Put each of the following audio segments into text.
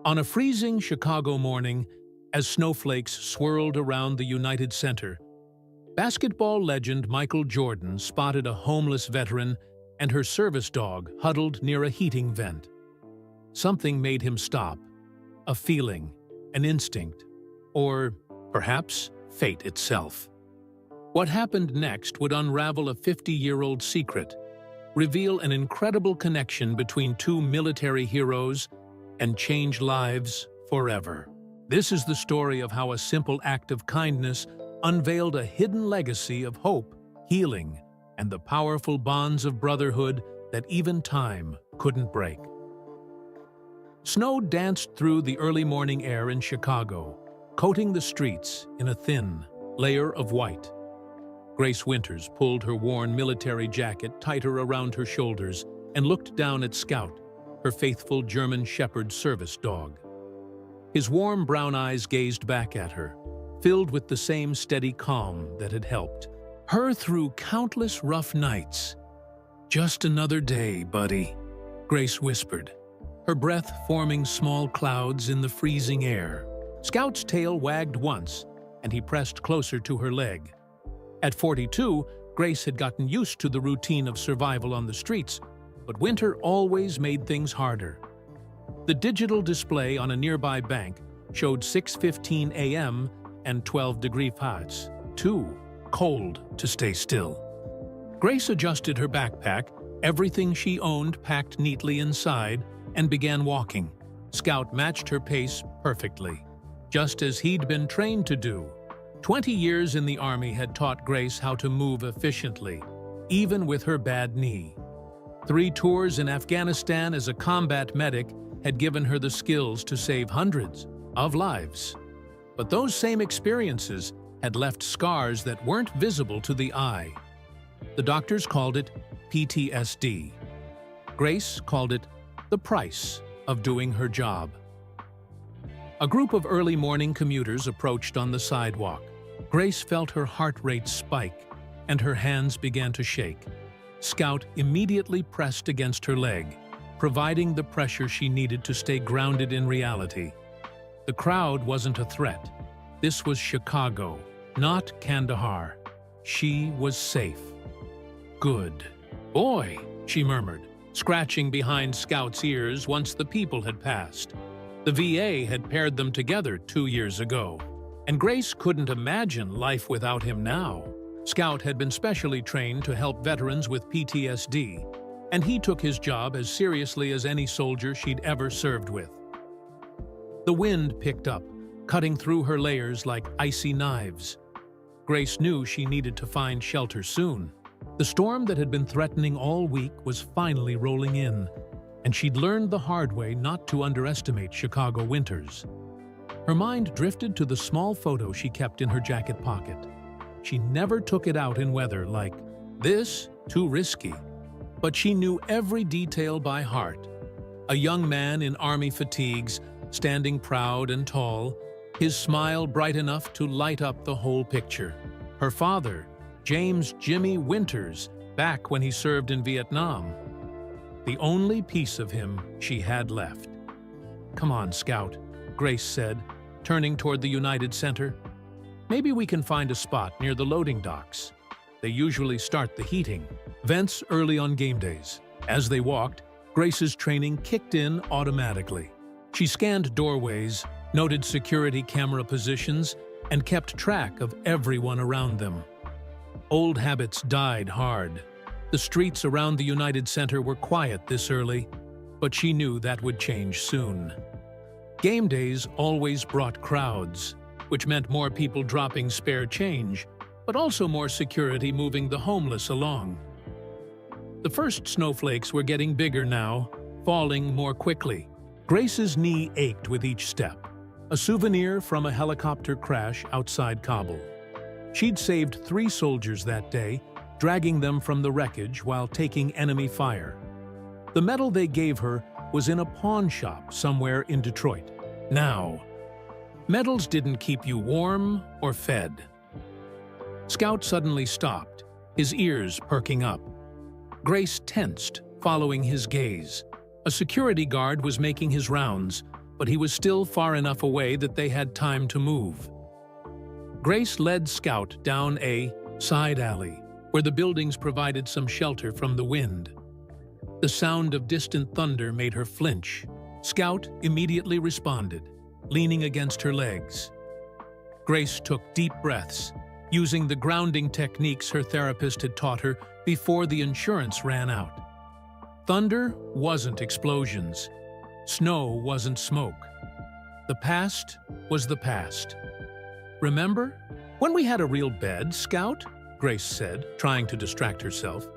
On a freezing Chicago morning, as snowflakes swirled around the United Center, basketball legend Michael Jordan spotted a homeless veteran and her service dog huddled near a heating vent. Something made him stop. A feeling, an instinct, or perhaps fate itself. What happened next would unravel a 50-year-old secret, reveal an incredible connection between two military heroes, and change lives forever. This is the story of how a simple act of kindness unveiled a hidden legacy of hope, healing, and the powerful bonds of brotherhood that even time couldn't break. Snow danced through the early morning air in Chicago, coating the streets in a thin layer of white. Grace Winters pulled her worn military jacket tighter around her shoulders and looked down at Scout, her faithful German Shepherd service dog. His warm brown eyes gazed back at her, filled with the same steady calm that had helped her through countless rough nights. "Just another day, buddy," Grace whispered, her breath forming small clouds in the freezing air. Scout's tail wagged once, and he pressed closer to her leg. At 42, Grace had gotten used to the routine of survival on the streets, but winter always made things harder. The digital display on a nearby bank showed 6:15 a.m. and 12-degree Fahrenheit, too cold to stay still. Grace adjusted her backpack, everything she owned packed neatly inside, and began walking. Scout matched her pace perfectly, just as he'd been trained to do. 20 years in the Army had taught Grace how to move efficiently, even with her bad knee. 3 tours in Afghanistan as a combat medic had given her the skills to save hundreds of lives. But those same experiences had left scars that weren't visible to the eye. The doctors called it PTSD. Grace called it the price of doing her job. A group of early morning commuters approached on the sidewalk. Grace felt her heart rate spike, and her hands began to shake. Scout immediately pressed against her leg, providing the pressure she needed to stay grounded in reality. The crowd wasn't a threat. This was Chicago, not Kandahar. She was safe. "Good boy," she murmured, scratching behind Scout's ears once the people had passed. The VA had paired them together 2 years ago, and Grace couldn't imagine life without him now. Scout had been specially trained to help veterans with PTSD, and he took his job as seriously as any soldier she'd ever served with. The wind picked up, cutting through her layers like icy knives. Grace knew she needed to find shelter soon. The storm that had been threatening all week was finally rolling in, and she'd learned the hard way not to underestimate Chicago winters. Her mind drifted to the small photo she kept in her jacket pocket. She never took it out in weather like this, too risky. But she knew every detail by heart. A young man in Army fatigues, standing proud and tall, his smile bright enough to light up the whole picture. Her father, James "Jimmy" Winters, back when he served in Vietnam. The only piece of him she had left. "Come on, Scout," Grace said, turning toward the United Center. "Maybe we can find a spot near the loading docks. They usually start the heating vents early on game days." As they walked, Grace's training kicked in automatically. She scanned doorways, noted security camera positions, and kept track of everyone around them. Old habits died hard. The streets around the United Center were quiet this early, but she knew that would change soon. Game days always brought crowds, which meant more people dropping spare change, but also more security moving the homeless along. The first snowflakes were getting bigger now, falling more quickly. Grace's knee ached with each step, a souvenir from a helicopter crash outside Kabul. She'd saved 3 soldiers that day, dragging them from the wreckage while taking enemy fire. The medal they gave her was in a pawn shop somewhere in Detroit. Now, medals didn't keep you warm or fed. Scout suddenly stopped, his ears perking up. Grace tensed, following his gaze. A security guard was making his rounds, but he was still far enough away that they had time to move. Grace led Scout down a side alley, where the buildings provided some shelter from the wind. The sound of distant thunder made her flinch. Scout immediately responded, leaning against her legs. Grace took deep breaths, using the grounding techniques her therapist had taught her before the insurance ran out. Thunder wasn't explosions. Snow wasn't smoke. The past was the past. "Remember when we had a real bed, Scout?" Grace said, trying to distract herself.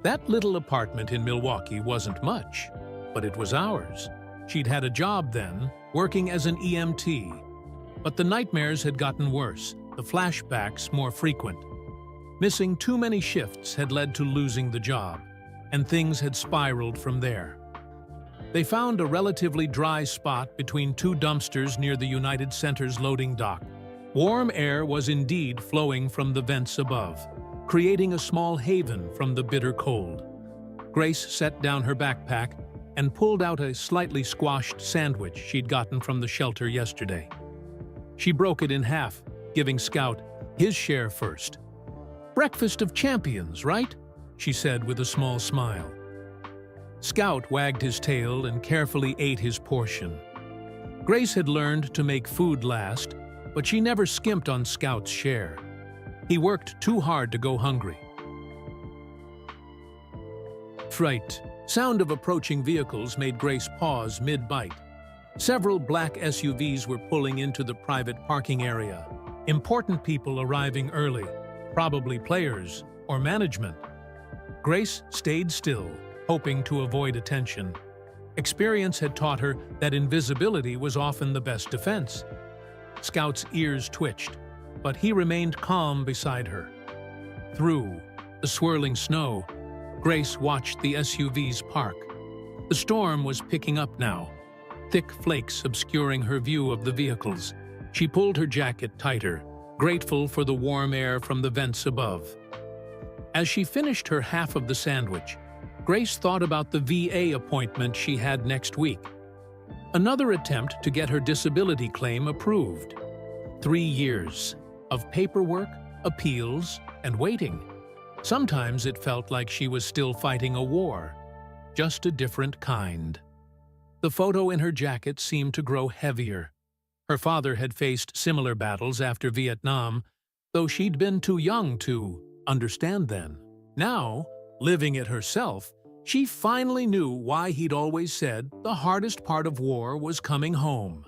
"That little apartment in Milwaukee wasn't much, but it was ours." She'd had a job then, working as an EMT. But the nightmares had gotten worse, the flashbacks more frequent. Missing too many shifts had led to losing the job, and things had spiraled from there. They found a relatively dry spot between two dumpsters near the United Center's loading dock. Warm air was indeed flowing from the vents above, creating a small haven from the bitter cold. Grace set down her backpack and pulled out a slightly squashed sandwich she'd gotten from the shelter yesterday. She broke it in half, giving Scout his share first. "Breakfast of champions, right?" she said with a small smile. Scout wagged his tail and carefully ate his portion. Grace had learned to make food last, but she never skimped on Scout's share. He worked too hard to go hungry. Fright. Sound of approaching vehicles made Grace pause mid-bite. Several black SUVs were pulling into the private parking area. Important people arriving early, probably players or management. Grace stayed still, hoping to avoid attention. Experience had taught her that invisibility was often the best defense. Scout's ears twitched, but he remained calm beside her. Through the swirling snow, Grace watched the SUVs park. The storm was picking up now, thick flakes obscuring her view of the vehicles. She pulled her jacket tighter, grateful for the warm air from the vents above. As she finished her half of the sandwich, Grace thought about the VA appointment she had next week. Another attempt to get her disability claim approved. 3 years of paperwork, appeals, and waiting. Sometimes it felt like she was still fighting a war, just a different kind. The photo in her jacket seemed to grow heavier. Her father had faced similar battles after Vietnam, though she'd been too young to understand then. Now, living it herself, she finally knew why he'd always said the hardest part of war was coming home.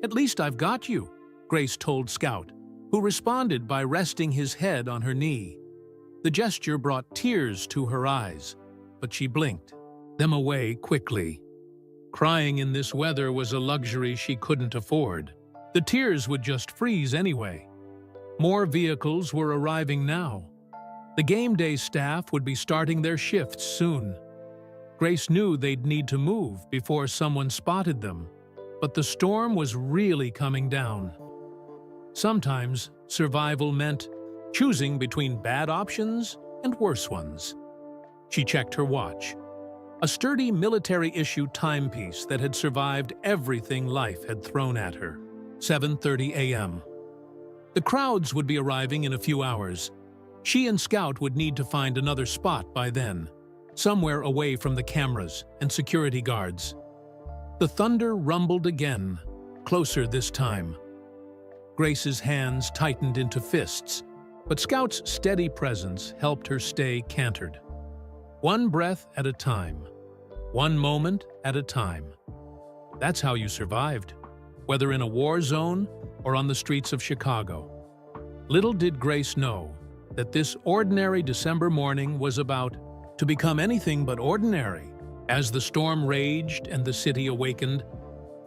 "At least I've got you," Grace told Scout, who responded by resting his head on her knee. The gesture brought tears to her eyes, but she blinked them away quickly. Crying in this weather was a luxury she couldn't afford. The tears would just freeze anyway. More vehicles were arriving now. The game day staff would be starting their shifts soon. Grace knew they'd need to move before someone spotted them, but the storm was really coming down. Sometimes survival meant choosing between bad options and worse ones. She checked her watch. A sturdy military-issue timepiece that had survived everything life had thrown at her. 7:30 a.m. The crowds would be arriving in a few hours. She and Scout would need to find another spot by then, somewhere away from the cameras and security guards. The thunder rumbled again, closer this time. Grace's hands tightened into fists, but Scout's steady presence helped her stay cantered. One breath at a time, one moment at a time. That's how you survived, whether in a war zone or on the streets of Chicago. Little did Grace know that this ordinary December morning was about to become anything but ordinary. As the storm raged and the city awakened,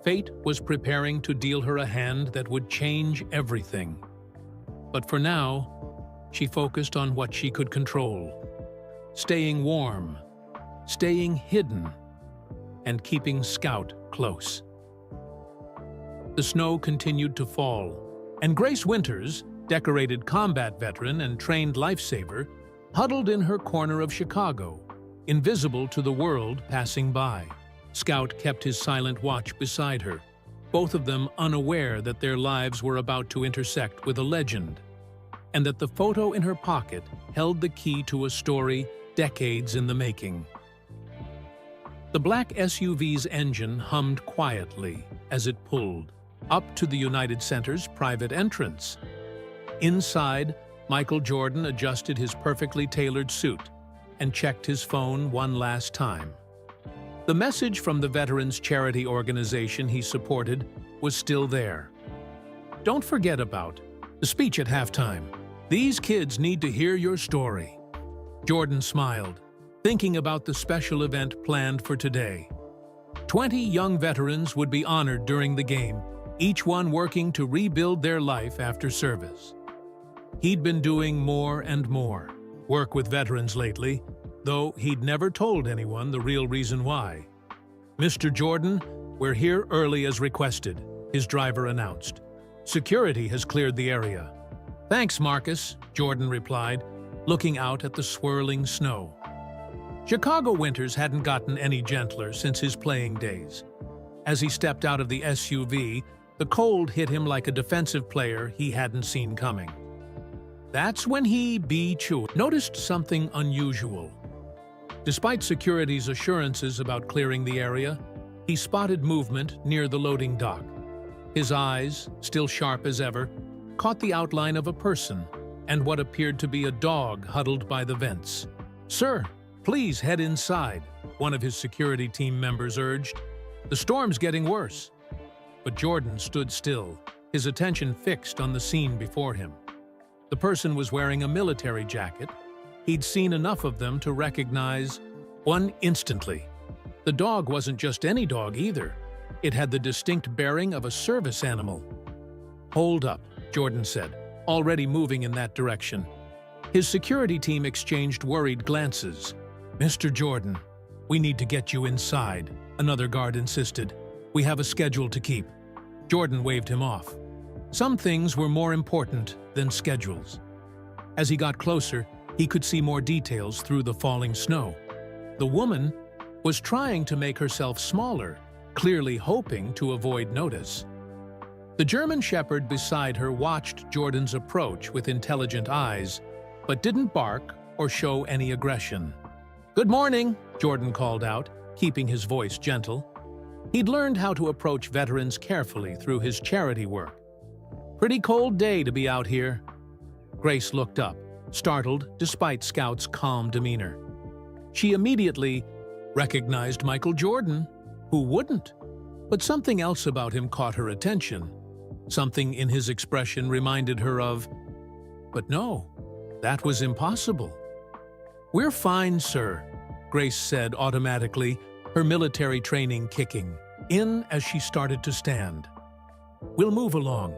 fate was preparing to deal her a hand that would change everything. But for now, she focused on what she could control. Staying warm, staying hidden, and keeping Scout close. The snow continued to fall, and Grace Winters, decorated combat veteran and trained lifesaver, huddled in her corner of Chicago, invisible to the world passing by. Scout kept his silent watch beside her, both of them unaware that their lives were about to intersect with a legend, and that the photo in her pocket held the key to a story decades in the making. The black SUV's engine hummed quietly as it pulled up to the United Center's private entrance. Inside, Michael Jordan adjusted his perfectly tailored suit and checked his phone one last time. The message from the veterans' charity organization he supported was still there. "Don't forget about the speech at halftime. These kids need to hear your story." Jordan smiled, thinking about the special event planned for today. 20 young veterans would be honored during the game, each one working to rebuild their life after service. He'd been doing more and more work with veterans lately, though he'd never told anyone the real reason why. "Mr. Jordan, we're here early as requested," his driver announced. "Security has cleared the area." "Thanks, Marcus," Jordan replied, looking out at the swirling snow. Chicago winters hadn't gotten any gentler since his playing days. As he stepped out of the SUV, the cold hit him like a defensive player he hadn't seen coming. That's when he noticed something unusual. Despite security's assurances about clearing the area, he spotted movement near the loading dock. His eyes, still sharp as ever, caught the outline of a person and what appeared to be a dog huddled by the vents. "Sir, please head inside," one of his security team members urged. "The storm's getting worse." But Jordan stood still, his attention fixed on the scene before him. The person was wearing a military jacket. He'd seen enough of them to recognize one instantly. The dog wasn't just any dog either. It had the distinct bearing of a service animal. "Hold up," Jordan said, already moving in that direction. His security team exchanged worried glances. "Mr. Jordan, we need to get you inside," another guard insisted. "We have a schedule to keep." Jordan waved him off. Some things were more important than schedules. As he got closer, he could see more details through the falling snow. The woman was trying to make herself smaller, clearly hoping to avoid notice. The German Shepherd beside her watched Jordan's approach with intelligent eyes, but didn't bark or show any aggression. "Good morning," Jordan called out, keeping his voice gentle. He'd learned how to approach veterans carefully through his charity work. "Pretty cold day to be out here." Grace looked up, startled despite Scout's calm demeanor. She immediately recognized Michael Jordan. Who wouldn't? But something else about him caught her attention. Something in his expression reminded her of, but no, that was impossible. "We're fine, sir," Grace said automatically, her military training kicking in as she started to stand. "We'll move along."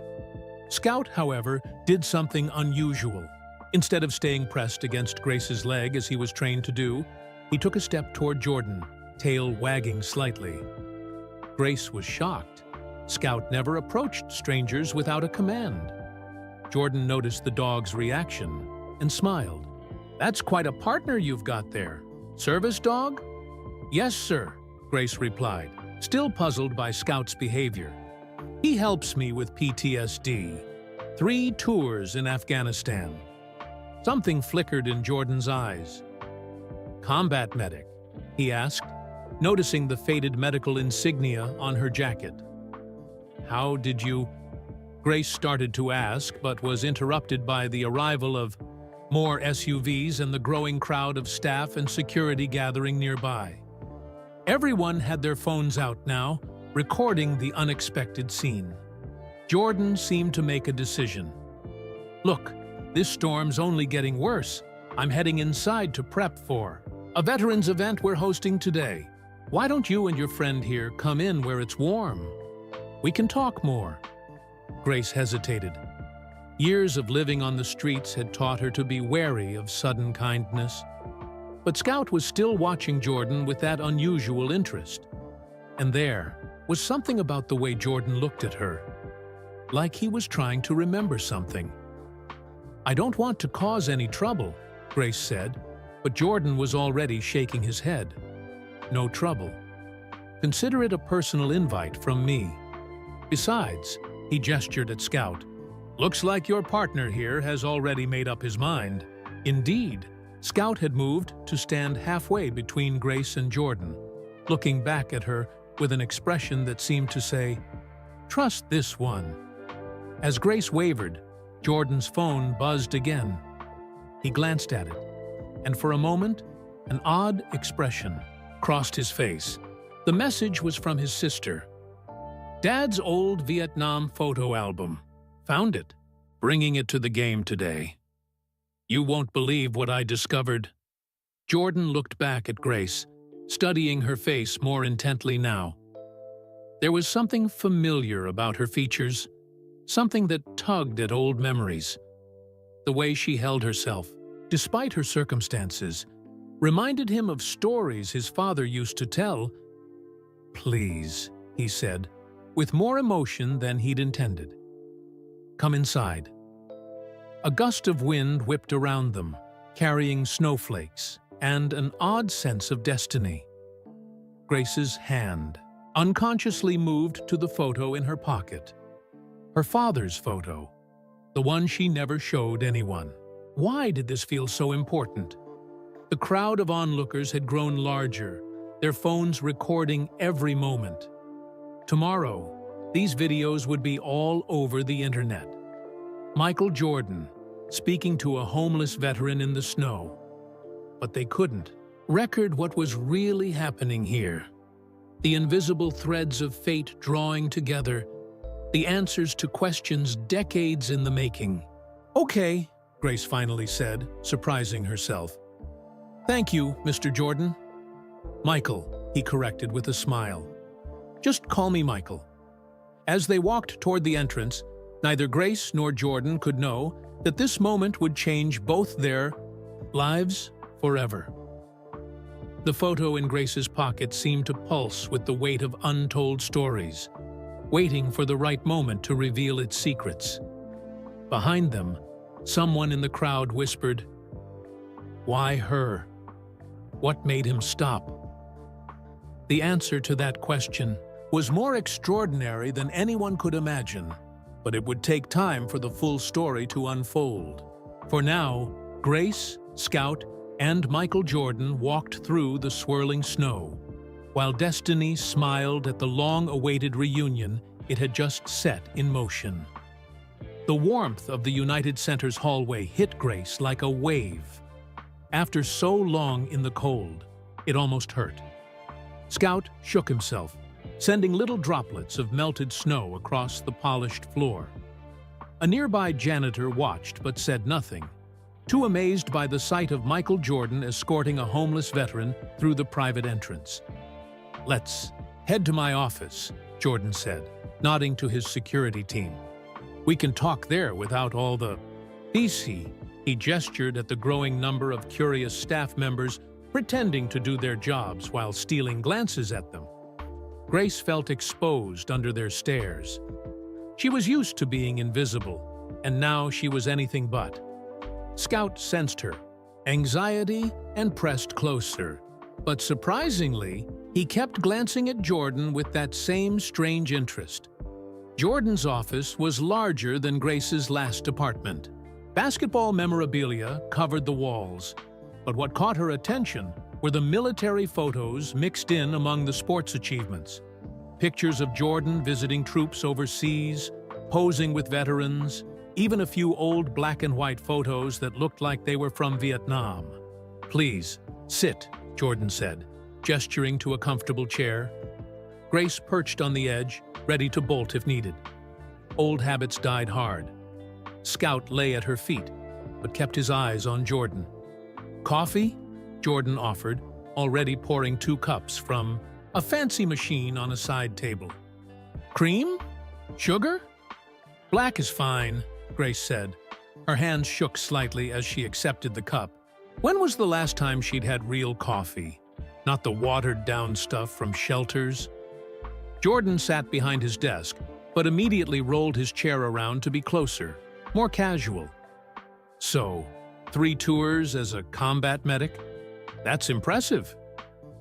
Scout, however, did something unusual. Instead of staying pressed against Grace's leg as he was trained to do, he took a step toward Jordan, tail wagging slightly. Grace was shocked. Scout never approached strangers without a command. Jordan noticed the dog's reaction and smiled. "That's quite a partner you've got there. Service dog?" "Yes, sir," Grace replied, still puzzled by Scout's behavior. "He helps me with PTSD. 3 tours in Afghanistan." Something flickered in Jordan's eyes. "Combat medic?" he asked, noticing the faded medical insignia on her jacket. "How did you—" Grace started to ask, but was interrupted by the arrival of more SUVs and the growing crowd of staff and security gathering nearby. Everyone had their phones out now, recording the unexpected scene. Jordan seemed to make a decision. "Look, this storm's only getting worse. I'm heading inside to prep for a veterans event we're hosting today. Why don't you and your friend here come in where it's warm? We can talk more." Grace hesitated. Years of living on the streets had taught her to be wary of sudden kindness. But Scout was still watching Jordan with that unusual interest. And there was something about the way Jordan looked at her, like he was trying to remember something. "I don't want to cause any trouble," Grace said, but Jordan was already shaking his head. "No trouble." Consider it a personal invite from me. Besides, he gestured at Scout. Looks like your partner here has already made up his mind. Indeed, Scout had moved to stand halfway between Grace and Jordan, looking back at her with an expression that seemed to say, "Trust this one." As Grace wavered, Jordan's phone buzzed again. He glanced at it, and for a moment, an odd expression crossed his face. The message was from his sister. "Dad's old Vietnam photo album. Found it. Bringing it to the game today. You won't believe what I discovered." Jordan looked back at Grace, studying her face more intently now. There was something familiar about her features, something that tugged at old memories. The way she held herself, despite her circumstances, reminded him of stories his father used to tell. "Please," he said, with more emotion than he'd intended. "Come inside." A gust of wind whipped around them, carrying snowflakes and an odd sense of destiny. Grace's hand unconsciously moved to the photo in her pocket. Her father's photo, the one she never showed anyone. Why did this feel so important? The crowd of onlookers had grown larger, their phones recording every moment. Tomorrow, these videos would be all over the internet. Michael Jordan, speaking to a homeless veteran in the snow. But they couldn't record what was really happening here. The invisible threads of fate drawing together, the answers to questions decades in the making. "Okay," Grace finally said, surprising herself. "Thank you, Mr. Jordan." "Michael," he corrected with a smile. "Just call me Michael." As they walked toward the entrance, neither Grace nor Jordan could know that this moment would change both their lives forever. The photo in Grace's pocket seemed to pulse with the weight of untold stories, waiting for the right moment to reveal its secrets. Behind them, someone in the crowd whispered, "Why her? What made him stop?" The answer to that question was more extraordinary than anyone could imagine, but it would take time for the full story to unfold. For now, Grace, Scout, and Michael Jordan walked through the swirling snow, while destiny smiled at the long-awaited reunion it had just set in motion. The warmth of the United Center's hallway hit Grace like a wave. After so long in the cold, it almost hurt. Scout shook himself, sending little droplets of melted snow across the polished floor. A nearby janitor watched but said nothing, too amazed by the sight of Michael Jordan escorting a homeless veteran through the private entrance. "Let's head to my office," Jordan said, nodding to his security team. "We can talk there without all the PC." He gestured at the growing number of curious staff members pretending to do their jobs while stealing glances at them. Grace felt exposed under their stares. She was used to being invisible, and now she was anything but. Scout sensed her anxiety and pressed closer, but surprisingly, he kept glancing at Jordan with that same strange interest. Jordan's office was larger than Grace's last apartment. Basketball memorabilia covered the walls, but what caught her attention were the military photos mixed in among the sports achievements. Pictures of Jordan visiting troops overseas, posing with veterans, even a few old black and white photos that looked like they were from Vietnam. "Please, sit," Jordan said, gesturing to a comfortable chair. Grace perched on the edge, ready to bolt if needed. Old habits died hard. Scout lay at her feet, but kept his eyes on Jordan. "Coffee?" Jordan offered, already pouring 2 cups from a fancy machine on a side table. "Cream? Sugar?" "Black is fine," Grace said. Her hands shook slightly as she accepted the cup. When was the last time she'd had real coffee? Not the watered-down stuff from shelters? Jordan sat behind his desk, but immediately rolled his chair around to be closer, more casual. "So, 3 tours as a combat medic? That's impressive."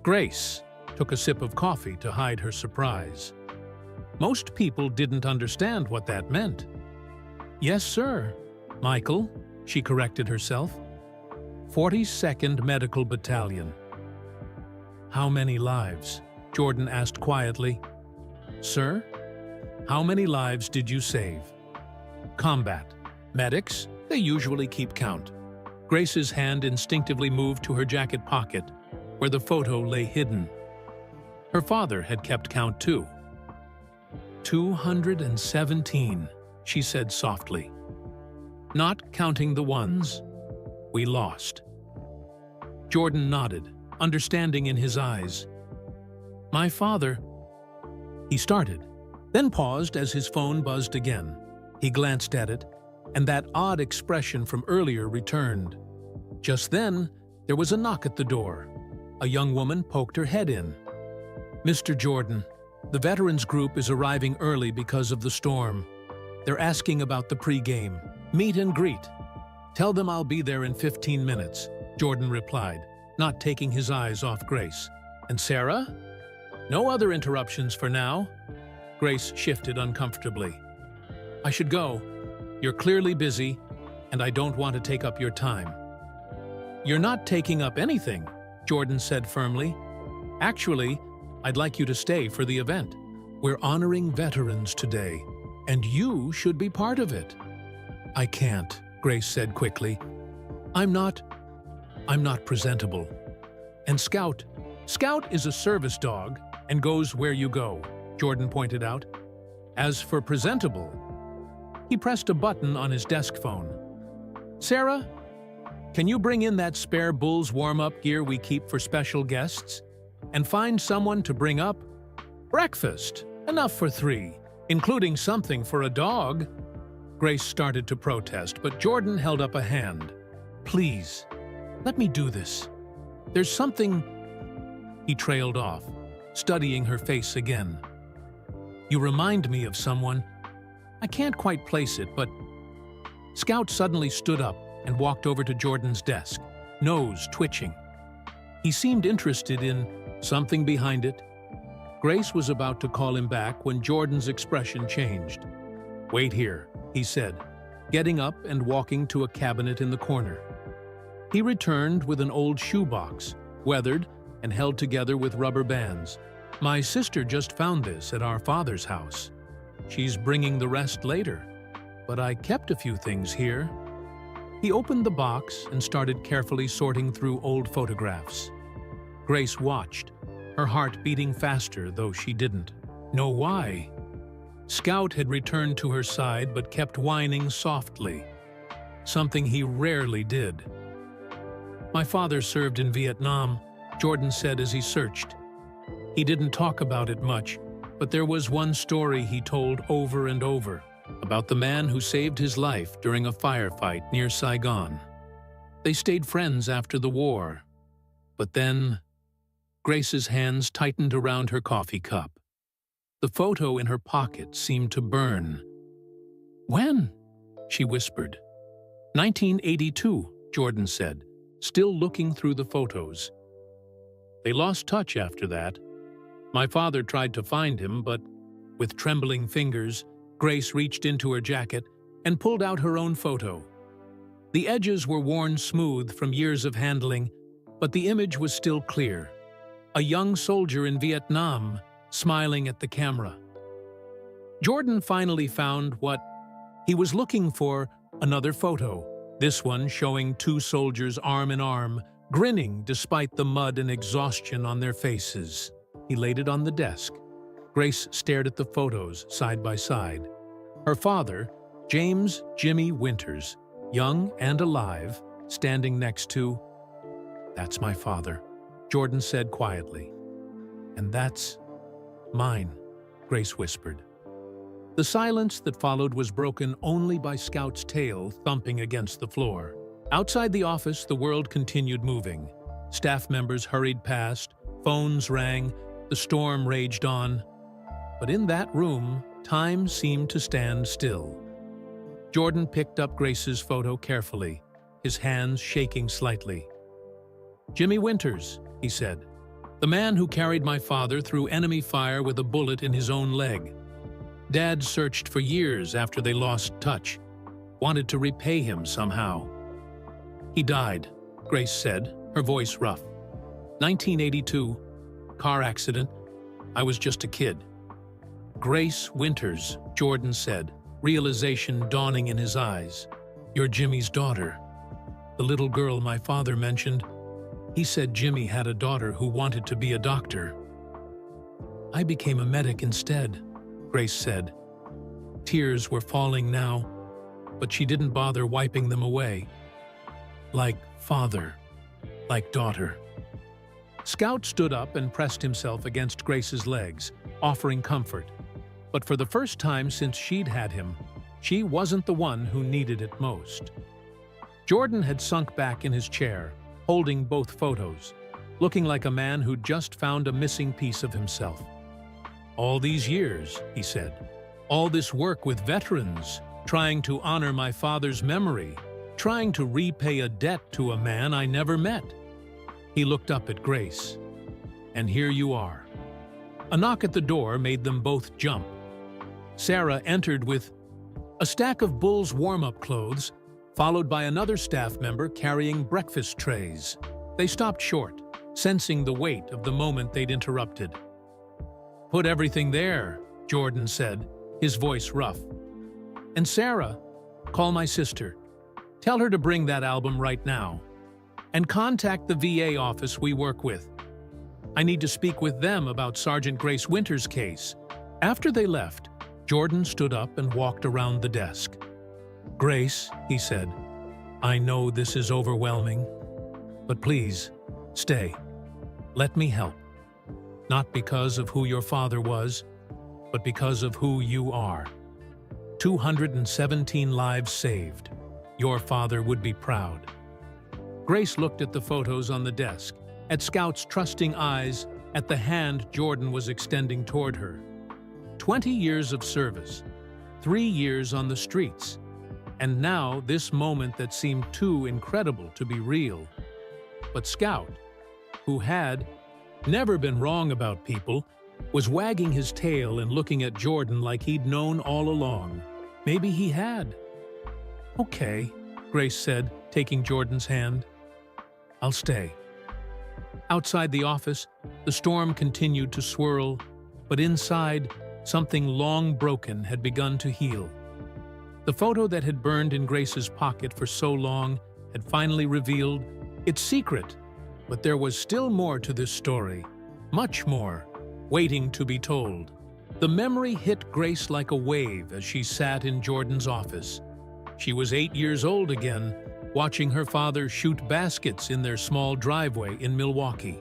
"Grace," took a sip of coffee to hide her surprise. Most people didn't understand what that meant. "Yes, sir, Michael," she corrected herself. 42nd Medical Battalion. "How many lives?" Jordan asked quietly. "Sir, how many lives did you save?" "Combat. Medics, they usually keep count." Grace's hand instinctively moved to her jacket pocket, where the photo lay hidden. Her father had kept count too. 217, she said softly. "Not counting the ones we lost." Jordan nodded, understanding in his eyes. "My father," he started, then paused as his phone buzzed again. He glanced at it, and that odd expression from earlier returned. Just then, there was a knock at the door. A young woman poked her head in. "Mr. Jordan, the veterans group is arriving early because of the storm. They're asking about the pre-game. Meet and greet." "Tell them I'll be there in 15 minutes, Jordan replied, not taking his eyes off Grace. "And Sarah?" "No other interruptions for now." Grace shifted uncomfortably. "I should go. You're clearly busy, and I don't want to take up your time." "You're not taking up anything," Jordan said firmly. "Actually, I'd like you to stay for the event. We're honoring veterans today, and you should be part of it." "I can't," Grace said quickly. I'm not presentable. And Scout is a service dog and goes where you go," Jordan pointed out. "As for presentable," he pressed a button on his desk phone. "Sarah, can you bring in that spare Bulls warm-up gear we keep for special guests? And find someone to bring up breakfast, enough for 3, including something for a dog." Grace started to protest, but Jordan held up a hand. "Please, let me do this. There's something—" He trailed off, studying her face again. "You remind me of someone. I can't quite place it, but—" Scout suddenly stood up and walked over to Jordan's desk, nose twitching. He seemed interested in something behind it. Grace was about to call him back when Jordan's expression changed. "Wait here," he said, getting up and walking to a cabinet in the corner. He returned with an old shoebox, weathered and held together with rubber bands. "My sister just found this at our father's house. She's bringing the rest later, but I kept a few things here." He opened the box and started carefully sorting through old photographs. Grace watched, her heart beating faster, though she didn't know why. Scout had returned to her side but kept whining softly, something he rarely did. "My father served in Vietnam," Jordan said as he searched. He didn't talk about it much, but there was one story he told over and over, about the man who saved his life during a firefight near Saigon. They stayed friends after the war. But then, Grace's hands tightened around her coffee cup. The photo in her pocket seemed to burn. "When?" she whispered. 1982, Jordan said, still looking through the photos. "They lost touch after that. My father tried to find him, but..." With trembling fingers, Grace reached into her jacket and pulled out her own photo. The edges were worn smooth from years of handling, but the image was still clear. A young soldier in Vietnam, smiling at the camera. Jordan finally found what he was looking for, another photo, this one showing 2 soldiers arm in arm, grinning despite the mud and exhaustion on their faces. He laid it on the desk. Grace stared at the photos side by side. Her father, James Jimmy Winters, young and alive, standing next to... "That's my father," Jordan said quietly. "And that's mine," Grace whispered. The silence that followed was broken only by Scout's tail thumping against the floor. Outside the office, the world continued moving. Staff members hurried past, phones rang, the storm raged on. But in that room, time seemed to stand still. Jordan picked up Grace's photo carefully, his hands shaking slightly. "Jimmy Winters," he said. The man who carried my father through enemy fire with a bullet in his own leg. Dad searched for years after they lost touch, wanted to repay him somehow. He died, Grace said, her voice rough. 1982, car accident. I was just a kid. Grace Winters, Jordan said, realization dawning in his eyes. You're Jimmy's daughter. The little girl my father mentioned. He said Jimmy had a daughter who wanted to be a doctor. I became a medic instead, Grace said. Tears were falling now, but she didn't bother wiping them away. Like father, like daughter. Scout stood up and pressed himself against Grace's legs, offering comfort. But for the first time since she'd had him, she wasn't the one who needed it most. Jordan had sunk back in his chair, holding both photos, looking like a man who'd just found a missing piece of himself. All these years, he said, all this work with veterans, trying to honor my father's memory, trying to repay a debt to a man I never met. He looked up at Grace. And here you are. A knock at the door made them both jump. Sarah entered with a stack of Bulls warm-up clothes, followed by another staff member carrying breakfast trays. They stopped short, sensing the weight of the moment they'd interrupted. Put everything there, Jordan said, his voice rough. And Sarah, call my sister. Tell her to bring that album right now. And contact the VA office we work with. I need to speak with them about Sergeant Grace Winters' case. After they left, Jordan stood up and walked around the desk. Grace, he said, I know this is overwhelming, but please, stay. Let me help. Not because of who your father was, but because of who you are. 217 lives saved. Your father would be proud. Grace looked at the photos on the desk, at Scout's trusting eyes, at the hand Jordan was extending toward her. 20 years of service, 3 years on the streets, and now this moment that seemed too incredible to be real. But Scout, who had never been wrong about people, was wagging his tail and looking at Jordan like he'd known all along. Maybe he had. Okay, Grace said, taking Jordan's hand. I'll stay. Outside the office, the storm continued to swirl, but inside, something long broken had begun to heal. The photo that had burned in Grace's pocket for so long had finally revealed its secret, but there was still more to this story, much more, waiting to be told. The memory hit Grace like a wave as she sat in Jordan's office. She was 8 years old again, watching her father shoot baskets in their small driveway in Milwaukee.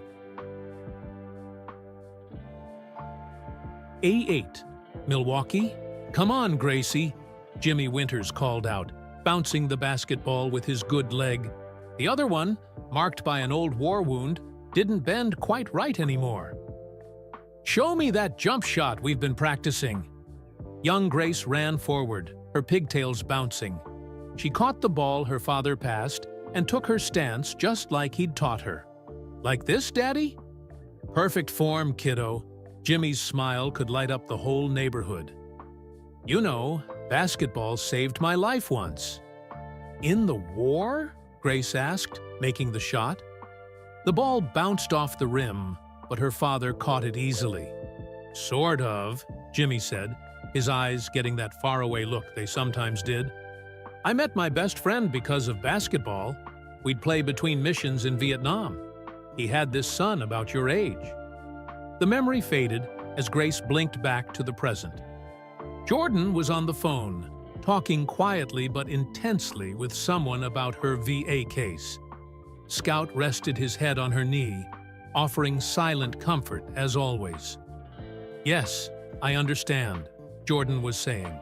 A8, Milwaukee? Come on, Gracie, Jimmy Winters called out, bouncing the basketball with his good leg. The other one, marked by an old war wound, didn't bend quite right anymore. Show me that jump shot we've been practicing. Young Grace ran forward, her pigtails bouncing. She caught the ball her father passed and took her stance just like he'd taught her. Like this, Daddy? Perfect form, kiddo. Jimmy's smile could light up the whole neighborhood. You know, basketball saved my life once. In the war? Grace asked, making the shot. The ball bounced off the rim, but her father caught it easily. Sort of, Jimmy said, his eyes getting that faraway look they sometimes did. I met my best friend because of basketball. We'd play between missions in Vietnam. He had this son about your age. The memory faded as Grace blinked back to the present. Jordan was on the phone, talking quietly but intensely with someone about her VA case. Scout rested his head on her knee, offering silent comfort as always. Yes, I understand, Jordan was saying.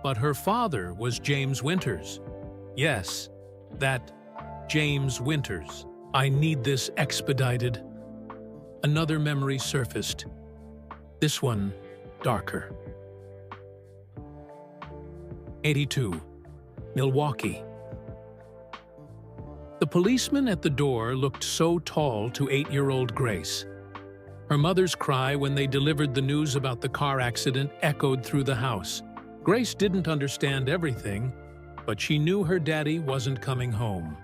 But her father was James Winters. Yes, that James Winters. I need this expedited. Another memory surfaced. This one, darker. 82. Milwaukee. The policeman at the door looked so tall to 8-year-old Grace. Her mother's cry when they delivered the news about the car accident echoed through the house. Grace didn't understand everything, but she knew her daddy wasn't coming home.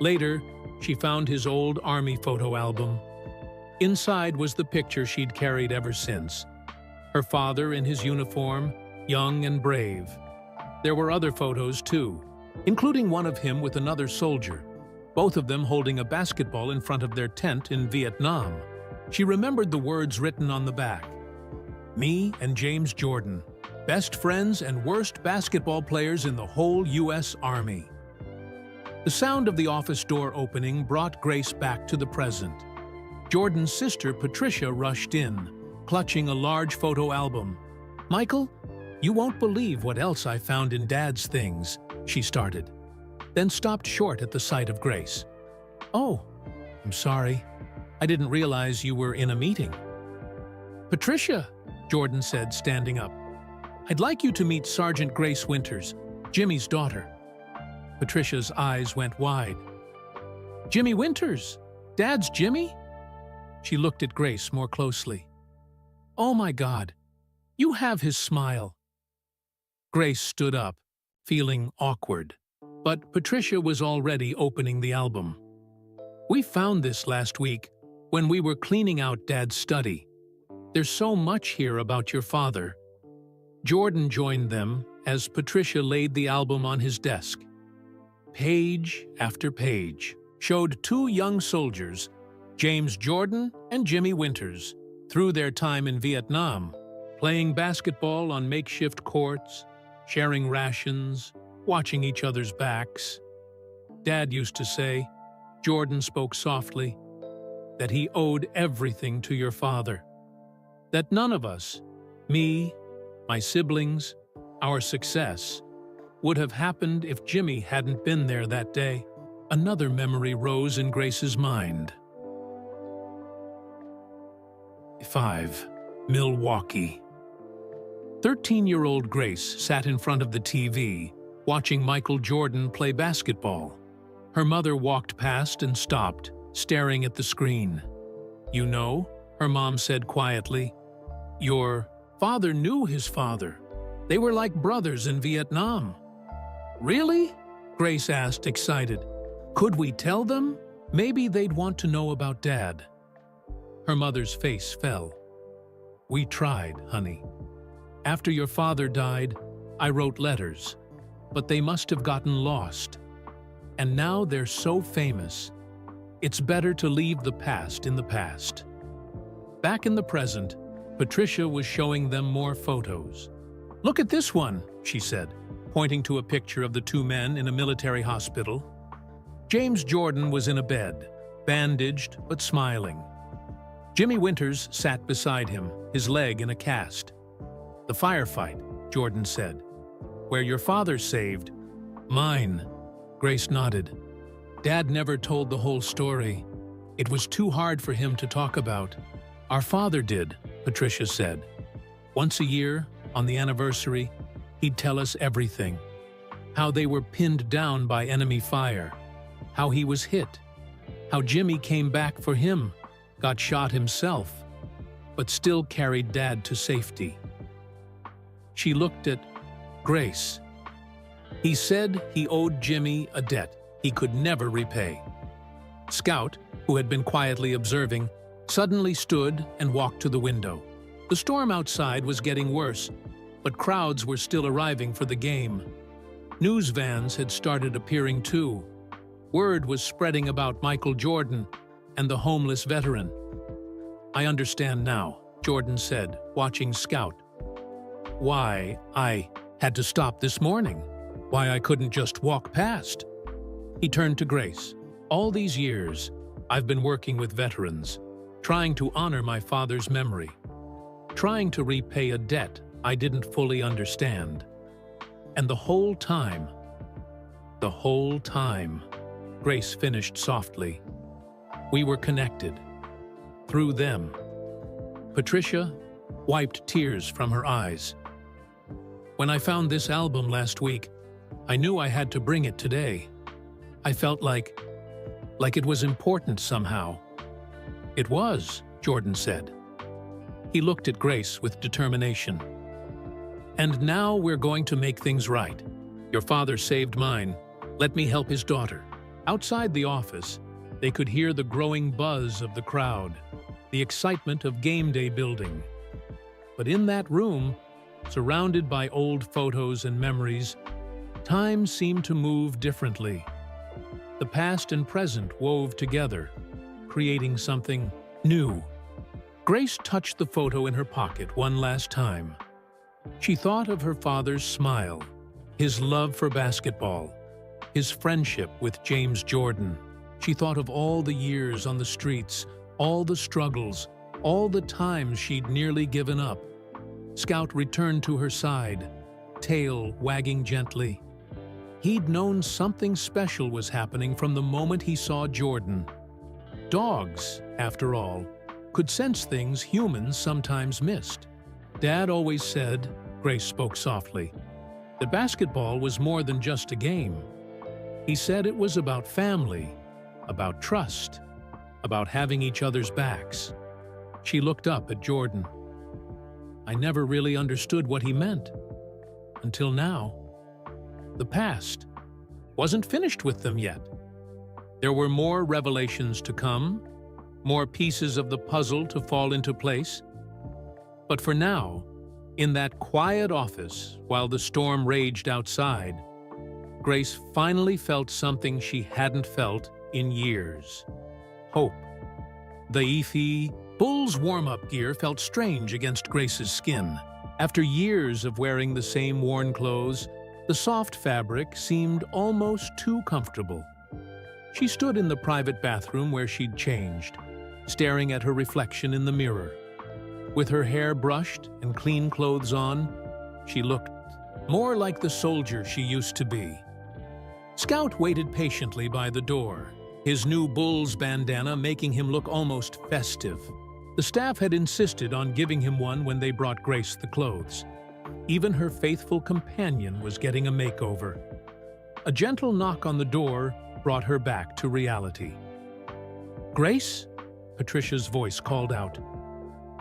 Later, she found his old army photo album. Inside was the picture she'd carried ever since. Her father in his uniform, young and brave. There were other photos too, including one of him with another soldier, both of them holding a basketball in front of their tent in Vietnam. She remembered the words written on the back. "Me and James Jordan, best friends and worst basketball players in the whole U.S. Army." The sound of the office door opening brought Grace back to the present. Jordan's sister, Patricia, rushed in, clutching a large photo album. "Michael, you won't believe what else I found in Dad's things," she started, then stopped short at the sight of Grace. "Oh, I'm sorry. I didn't realize you were in a meeting." "Patricia," Jordan said, standing up, "I'd like you to meet Sergeant Grace Winters, Jimmy's daughter." Patricia's eyes went wide. "Jimmy Winters? Dad's Jimmy?" She looked at Grace more closely. "Oh my God, you have his smile." Grace stood up, feeling awkward, but Patricia was already opening the album. "We found this last week when we were cleaning out Dad's study. There's so much here about your father." Jordan joined them as Patricia laid the album on his desk. Page after page showed two young soldiers, James Jordan and Jimmy Winters, through their time in Vietnam, playing basketball on makeshift courts, sharing rations, watching each other's backs. Dad used to say, Jordan spoke softly, that he owed everything to your father. That none of us, me, my siblings, our success, would have happened if Jimmy hadn't been there that day. Another memory rose in Grace's mind. 5. Milwaukee. 13-year-old Grace sat in front of the TV, watching Michael Jordan play basketball. Her mother walked past and stopped, staring at the screen. "You know," her mom said quietly, "your father knew his father. They were like brothers in Vietnam." "Really?" Grace asked, excited. "Could we tell them? Maybe they'd want to know about Dad." Her mother's face fell. "We tried, honey. After your father died, I wrote letters, but they must have gotten lost. And now they're so famous. It's better to leave the past in the past." Back in the present, Patricia was showing them more photos. "Look at this one," she said, pointing to a picture of the two men in a military hospital. James Jordan was in a bed, bandaged but smiling. Jimmy Winters sat beside him, his leg in a cast. "The firefight," Jordan said. "Where your father saved." "Mine," Grace nodded. "Dad never told the whole story. It was too hard for him to talk about." "Our father did," Patricia said. "Once a year, on the anniversary, he'd tell us everything. How they were pinned down by enemy fire. How he was hit. How Jimmy came back for him, got shot himself, but still carried Dad to safety." She looked at Grace. "He said he owed Jimmy a debt he could never repay." Scout, who had been quietly observing, suddenly stood and walked to the window. The storm outside was getting worse, but crowds were still arriving for the game. News vans had started appearing too. Word was spreading about Michael Jordan and the homeless veteran. "I understand now," Jordan said, watching Scout. "Why I had to stop this morning. Why I couldn't just walk past." He turned to Grace. "All these years, I've been working with veterans, trying to honor my father's memory, trying to repay a debt I didn't fully understand. And the whole time, Grace finished softly, we were connected. Through them." Patricia wiped tears from her eyes. "When I found this album last week, I knew I had to bring it today. I felt like it was important somehow." "It was," Jordan said. He looked at Grace with determination. "And now we're going to make things right. Your father saved mine. Let me help his daughter." Outside the office, they could hear the growing buzz of the crowd, the excitement of game day building. But in that room, surrounded by old photos and memories, time seemed to move differently. The past and present wove together, creating something new. Grace touched the photo in her pocket one last time. She thought of her father's smile, his love for basketball, his friendship with James Jordan. She thought of all the years on the streets, all the struggles, all the times she'd nearly given up. Scout returned to her side, tail wagging gently. He'd known something special was happening from the moment he saw Jordan. Dogs, after all, could sense things humans sometimes missed. Dad always said, Grace spoke softly, that basketball was more than just a game. He said it was about family, about trust, about having each other's backs. She looked up at Jordan. I never really understood what he meant. Until now. The past wasn't finished with them yet. There were more revelations to come, more pieces of the puzzle to fall into place. But for now, in that quiet office, while the storm raged outside, Grace finally felt something she hadn't felt in years. Hope. The Efi Bulls warm-up gear felt strange against Grace's skin. After years of wearing the same worn clothes, the soft fabric seemed almost too comfortable. She stood in the private bathroom where she'd changed, staring at her reflection in the mirror. With her hair brushed and clean clothes on, she looked more like the soldier she used to be. Scout waited patiently by the door, his new Bulls bandana making him look almost festive. The staff had insisted on giving him one when they brought Grace the clothes. Even her faithful companion was getting a makeover. A gentle knock on the door brought her back to reality. "Grace?" Patricia's voice called out.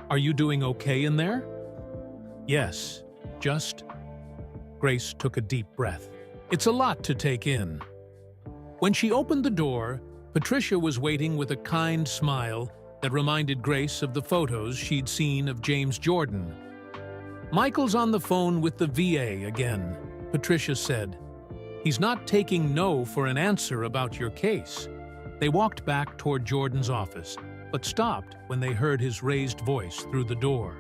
"Are you doing okay in there?" "Yes, just..." Grace took a deep breath. It's a lot to take in. When she opened the door, Patricia was waiting with a kind smile that reminded Grace of the photos she'd seen of James Jordan. "Michael's on the phone with the VA again," Patricia said. "He's not taking no for an answer about your case." They walked back toward Jordan's office, but stopped when they heard his raised voice through the door.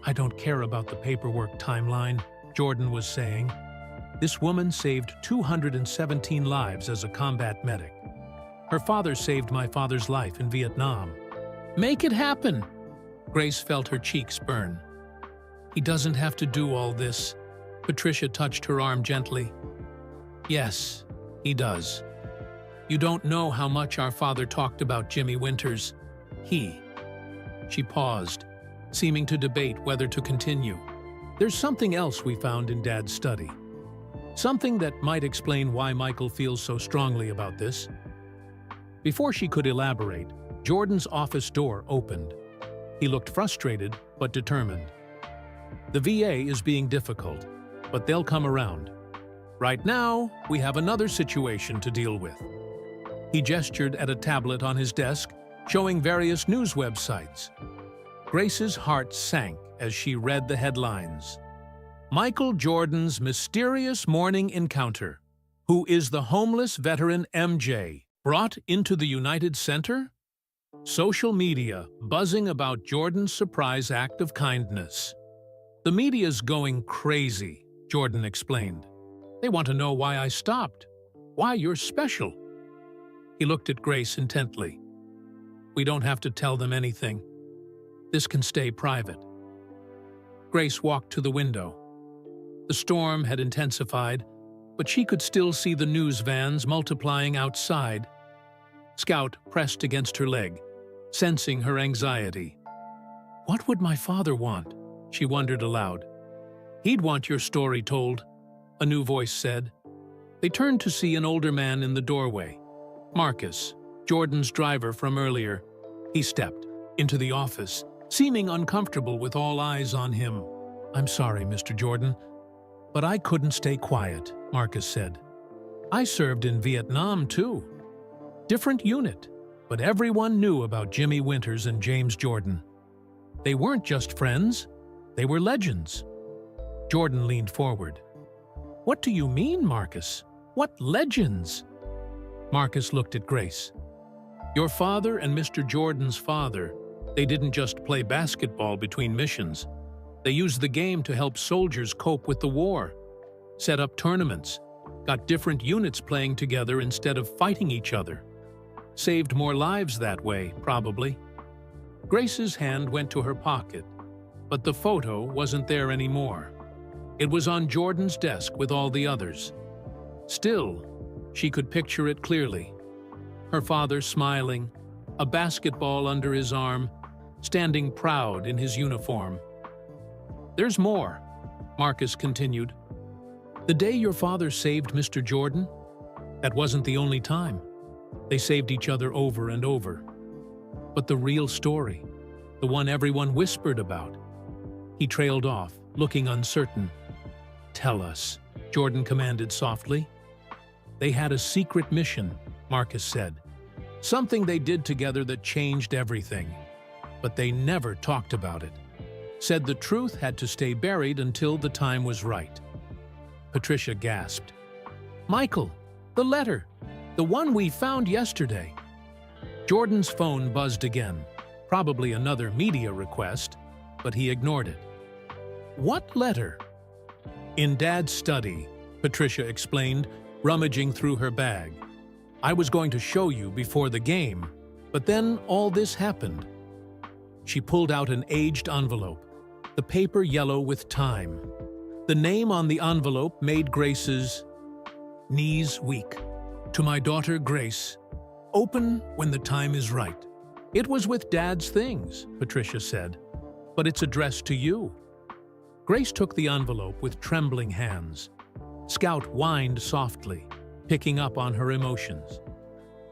"I don't care about the paperwork timeline," Jordan was saying. "This woman saved 217 lives as a combat medic. Her father saved my father's life in Vietnam. Make it happen!" Grace felt her cheeks burn. "He doesn't have to do all this." Patricia touched her arm gently. "Yes, he does. You don't know how much our father talked about Jimmy Winters. She paused, seeming to debate whether to continue. "There's something else we found in Dad's study. Something that might explain why Michael feels so strongly about this." Before she could elaborate, Jordan's office door opened. He looked frustrated but determined. "The VA is being difficult, but they'll come around. Right now, we have another situation to deal with." He gestured at a tablet on his desk, showing various news websites. Grace's heart sank as she read the headlines. Michael Jordan's mysterious morning encounter. Who is the homeless veteran MJ brought into the United Center? Social media buzzing about Jordan's surprise act of kindness. "The media's going crazy," Jordan explained. "They want to know why I stopped, why you're special." He looked at Grace intently. "We don't have to tell them anything. This can stay private." Grace walked to the window. The storm had intensified, but she could still see the news vans multiplying outside. Scout pressed against her leg, sensing her anxiety. "What would my father want?" she wondered aloud. "He'd want your story told," a new voice said. They turned to see an older man in the doorway. Marcus, Jordan's driver from earlier. He stepped. into the office, seeming uncomfortable with all eyes on him. "I'm sorry, Mr. Jordan, but I couldn't stay quiet," Marcus said. "I served in Vietnam, too. Different unit, but everyone knew about Jimmy Winters and James Jordan. They weren't just friends, they were legends." Jordan leaned forward. "What do you mean, Marcus? What legends?" Marcus looked at Grace. "Your father and Mr. Jordan's father, they didn't just play basketball between missions. They used the game to help soldiers cope with the war, set up tournaments, got different units playing together instead of fighting each other. Saved more lives that way, probably." Grace's hand went to her pocket, but the photo wasn't there anymore. It was on Jordan's desk with all the others. Still, she could picture it clearly. Her father smiling, a basketball under his arm, standing proud in his uniform. "There's more," Marcus continued. "The day your father saved Mr. Jordan, that wasn't the only time. They saved each other over and over. But the real story, the one everyone whispered about." He trailed off, looking uncertain. "Tell us," Jordan commanded softly. "They had a secret mission," Marcus said. "Something they did together that changed everything. But they never talked about it. Said the truth had to stay buried until the time was right." Patricia gasped. "Michael, the letter! The one we found yesterday!" Jordan's phone buzzed again, probably another media request, but he ignored it. "What letter?" "In Dad's study," Patricia explained, rummaging through her bag. "I was going to show you before the game, but then all this happened." She pulled out an aged envelope, the paper yellow with time. The name on the envelope made Grace's knees weak. "To my daughter Grace, open when the time is right." "It was with Dad's things," Patricia said, "but it's addressed to you." Grace took the envelope with trembling hands. Scout whined softly, picking up on her emotions.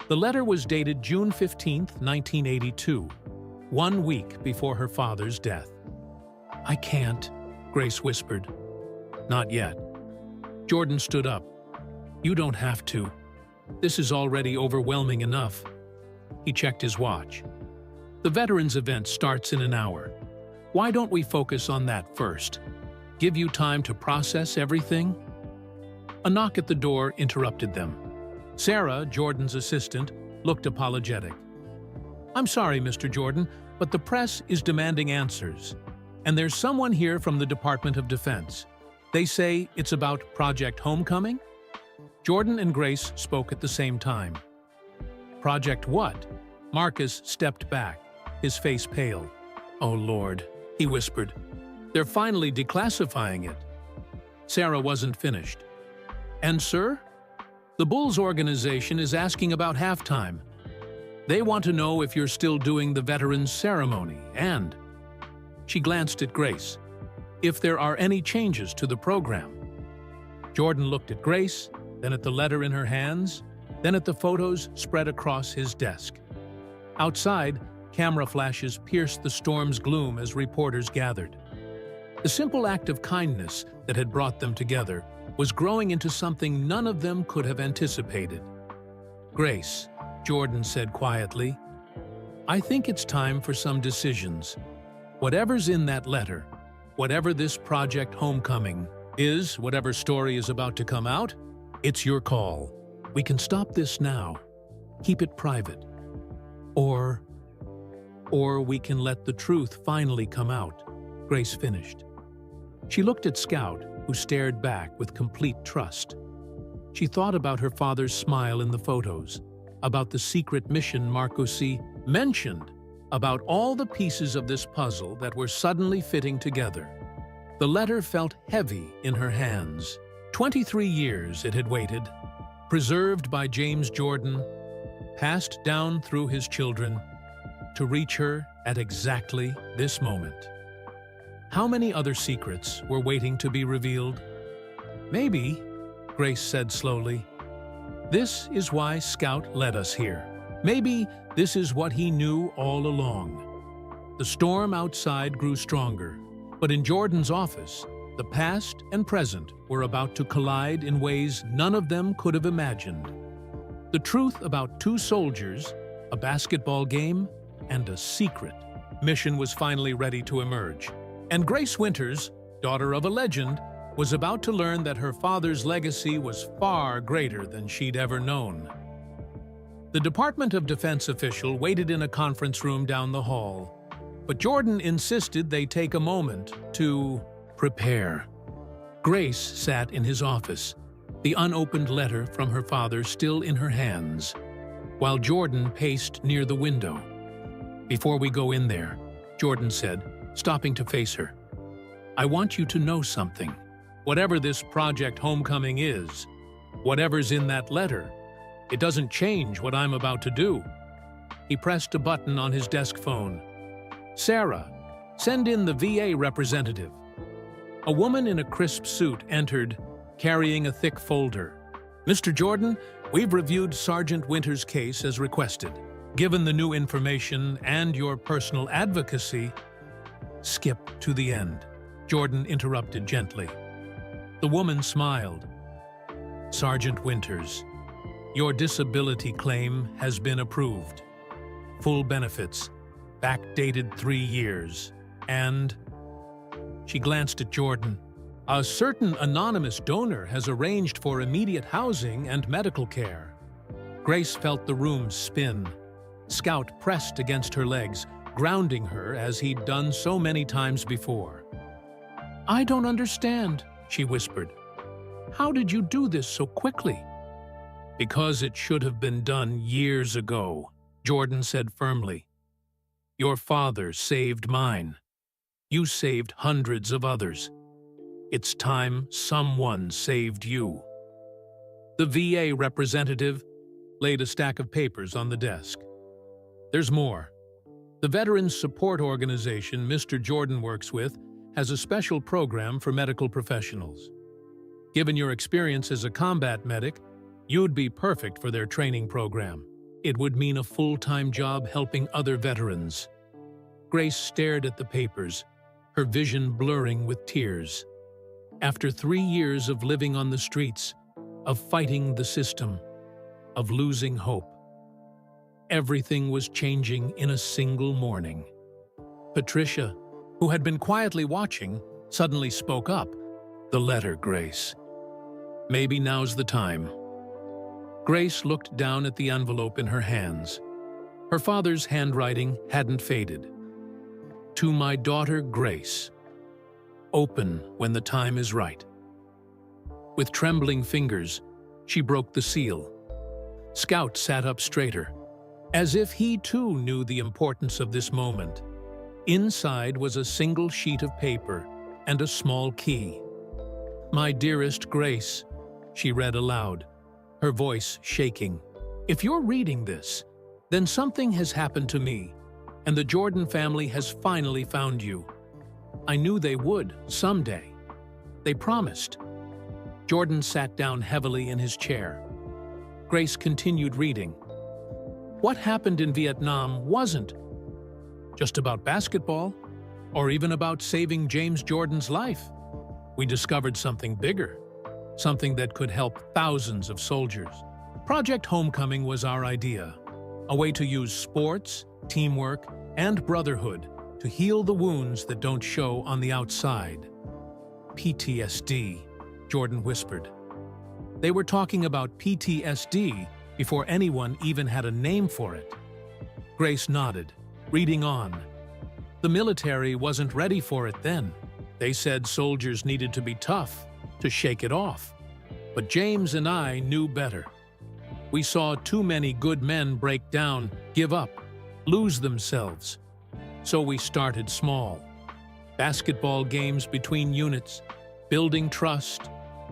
The letter was dated June 15, 1982, 1 week before her father's death. "I can't," Grace whispered. "Not yet." Jordan stood up. "You don't have to. This is already overwhelming enough." He checked his watch. "The Veterans event starts in an hour. Why don't we focus on that first? Give you time to process everything?" A knock at the door interrupted them. Sarah, Jordan's assistant, looked apologetic. "I'm sorry, Mr. Jordan, but the press is demanding answers. And there's someone here from the Department of Defense. They say it's about Project Homecoming?" Jordan and Grace spoke at the same time. "Project what?" Marcus stepped back, his face pale. "Oh, Lord," he whispered. "They're finally declassifying it." Sarah wasn't finished. "And, sir? The Bulls organization is asking about halftime. They want to know if you're still doing the Veterans Ceremony and—" She glanced at Grace. "If there are any changes to the program." Jordan looked at Grace, then at the letter in her hands, then at the photos spread across his desk. Outside, camera flashes pierced the storm's gloom as reporters gathered. The simple act of kindness that had brought them together was growing into something none of them could have anticipated. "Grace," Jordan said quietly, "I think it's time for some decisions. Whatever's in that letter, whatever this Project Homecoming is, whatever story is about to come out, it's your call. We can stop this now, keep it private. Or we can let the truth finally come out," Grace finished. She looked at Scout, who stared back with complete trust. She thought about her father's smile in the photos, about the secret mission Marcosi mentioned, about all the pieces of this puzzle that were suddenly fitting together. The letter felt heavy in her hands. 23 years it had waited, preserved by James Jordan, passed down through his children, to reach her at exactly this moment. How many other secrets were waiting to be revealed? "Maybe," Grace said slowly, "this is why Scout led us here. Maybe this is what he knew all along. The storm outside grew stronger, but in Jordan's office, the past and present were about to collide in ways none of them could have imagined. The truth about two soldiers, a basketball game, and a secret mission was finally ready to emerge. And Grace Winters, daughter of a legend, was about to learn that her father's legacy was far greater than she'd ever known. The Department of Defense official waited in a conference room down the hall, but Jordan insisted they take a moment to prepare. Grace sat in his office, the unopened letter from her father still in her hands, while Jordan paced near the window. "Before we go in there," Jordan said, stopping to face her, "I want you to know something. Whatever this Project Homecoming is, whatever's in that letter, it doesn't change what I'm about to do." He pressed a button on his desk phone. "Sarah, send in the VA representative." A woman in a crisp suit entered, carrying a thick folder. "Mr. Jordan, we've reviewed Sergeant Winters' case as requested. Given the new information and your personal advocacy—" "Skip to the end," Jordan interrupted gently. The woman smiled. "Sergeant Winters, your disability claim has been approved. Full benefits, backdated 3 years, and—" She glanced at Jordan. "A certain anonymous donor has arranged for immediate housing and medical care." Grace felt the room spin. Scout pressed against her legs, grounding her as he'd done so many times before. "I don't understand," she whispered. "How did you do this so quickly?" "Because it should have been done years ago," Jordan said firmly. "Your father saved mine. You saved hundreds of others. It's time someone saved you." The VA representative laid a stack of papers on the desk. "There's more. The Veterans Support Organization Mr. Jordan works with has a special program for medical professionals. Given your experience as a combat medic, you'd be perfect for their training program. It would mean a full-time job helping other veterans." Grace stared at the papers, her vision blurring with tears. After 3 years of living on the streets, of fighting the system, of losing hope, everything was changing in a single morning. Patricia, who had been quietly watching, suddenly spoke up. "The letter, Grace. Maybe now's the time." Grace looked down at the envelope in her hands. Her father's handwriting hadn't faded. "To my daughter, Grace. Open when the time is right." With trembling fingers, she broke the seal. Scout sat up straighter, as if he too knew the importance of this moment. Inside was a single sheet of paper and a small key. "My dearest Grace," she read aloud, her voice shaking. "If you're reading this, then something has happened to me, and the Jordan family has finally found you. I knew they would, someday. They promised." Jordan sat down heavily in his chair. Grace continued reading. What happened in Vietnam wasn't just about basketball, or even about saving James Jordan's life. We discovered something bigger, something that could help thousands of soldiers. Project Homecoming was our idea, a way to use sports, teamwork, and brotherhood to heal the wounds that don't show on the outside. PTSD, Jordan whispered. They were talking about PTSD before anyone even had a name for it. Grace nodded, reading on. The military wasn't ready for it then. They said soldiers needed to be tough to shake it off. But James and I knew better. We saw too many good men break down, give up, lose themselves. So we started small. Basketball games between units, building trust,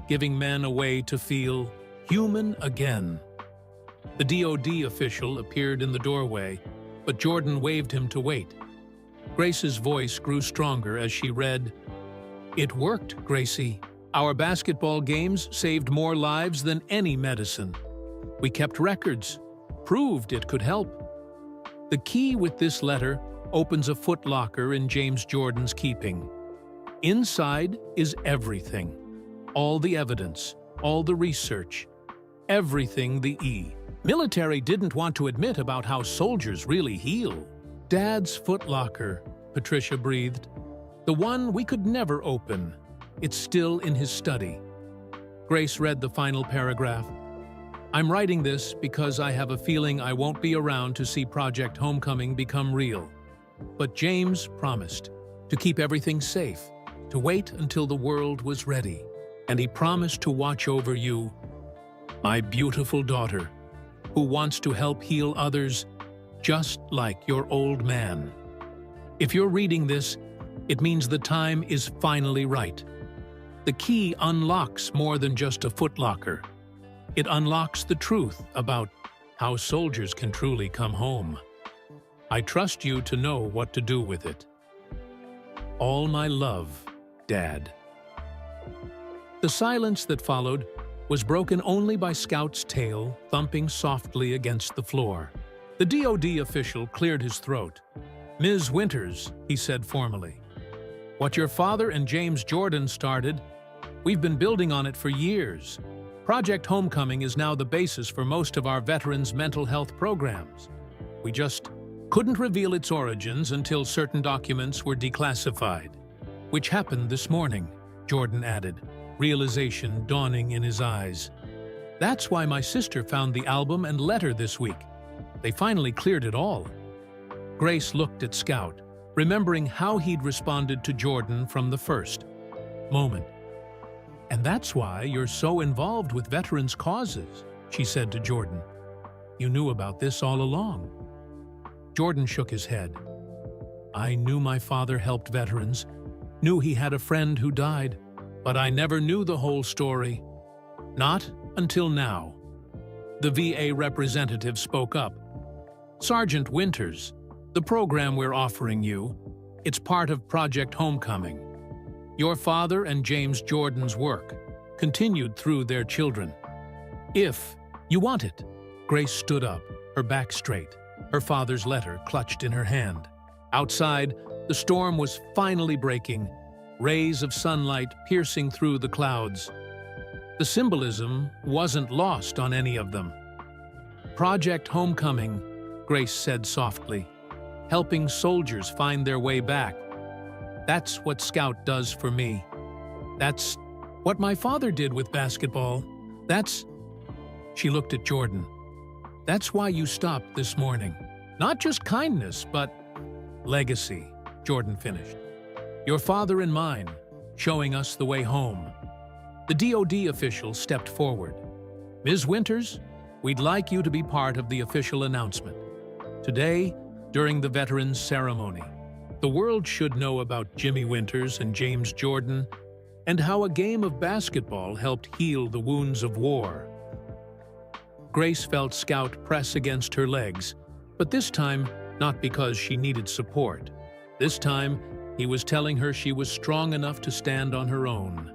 giving men a way to feel human again. The DoD official appeared in the doorway, but Jordan waved him to wait. Grace's voice grew stronger as she read, "It worked, Gracie. Our basketball games saved more lives than any medicine. We kept records, proved it could help. The key with this letter opens a footlocker in James Jordan's keeping. Inside is everything. All the evidence, all the research, everything the military didn't want to admit about how soldiers really heal. Dad's footlocker, Patricia breathed. The one we could never open. It's still in his study. Grace read the final paragraph. I'm writing this because I have a feeling I won't be around to see Project Homecoming become real. But James promised to keep everything safe, to wait until the world was ready. And he promised to watch over you, my beautiful daughter, who wants to help heal others just like your old man. If you're reading this, it means the time is finally right. The key unlocks more than just a footlocker. It unlocks the truth about how soldiers can truly come home. I trust you to know what to do with it. All my love, Dad. The silence that followed was broken only by Scout's tail thumping softly against the floor. The DoD official cleared his throat. Ms. Winters, he said formally, what your father and James Jordan started, we've been building on it for years. Project Homecoming is now the basis for most of our veterans' mental health programs. We just couldn't reveal its origins until certain documents were declassified, which happened this morning, Jordan added, realization dawning in his eyes. That's why my sister found the album and letter this week. They finally cleared it all. Grace looked at Scout, remembering how he'd responded to Jordan from the first moment. And that's why you're so involved with veterans' causes, she said to Jordan. You knew about this all along. Jordan shook his head. I knew my father helped veterans, knew he had a friend who died, but I never knew the whole story. Not until now. The VA representative spoke up. Sergeant Winters, the program we're offering you, it's part of Project Homecoming. Your father and James Jordan's work continued through their children. If you want it. Grace stood up, her back straight, her father's letter clutched in her hand. Outside, the storm was finally breaking, rays of sunlight piercing through the clouds. The symbolism wasn't lost on any of them. Project Homecoming, Grace said softly, helping soldiers find their way back. That's what Scout does for me. That's what my father did with basketball. She looked at Jordan. That's why you stopped this morning. Not just kindness, but legacy, Jordan finished. Your father and mine, showing us the way home. The DoD official stepped forward. Ms. Winters, we'd like you to be part of the official announcement. Today, during the Veterans Ceremony, the world should know about Jimmy Winters and James Jordan and how a game of basketball helped heal the wounds of war. Grace felt Scout press against her legs, but this time not because she needed support. This time, he was telling her she was strong enough to stand on her own.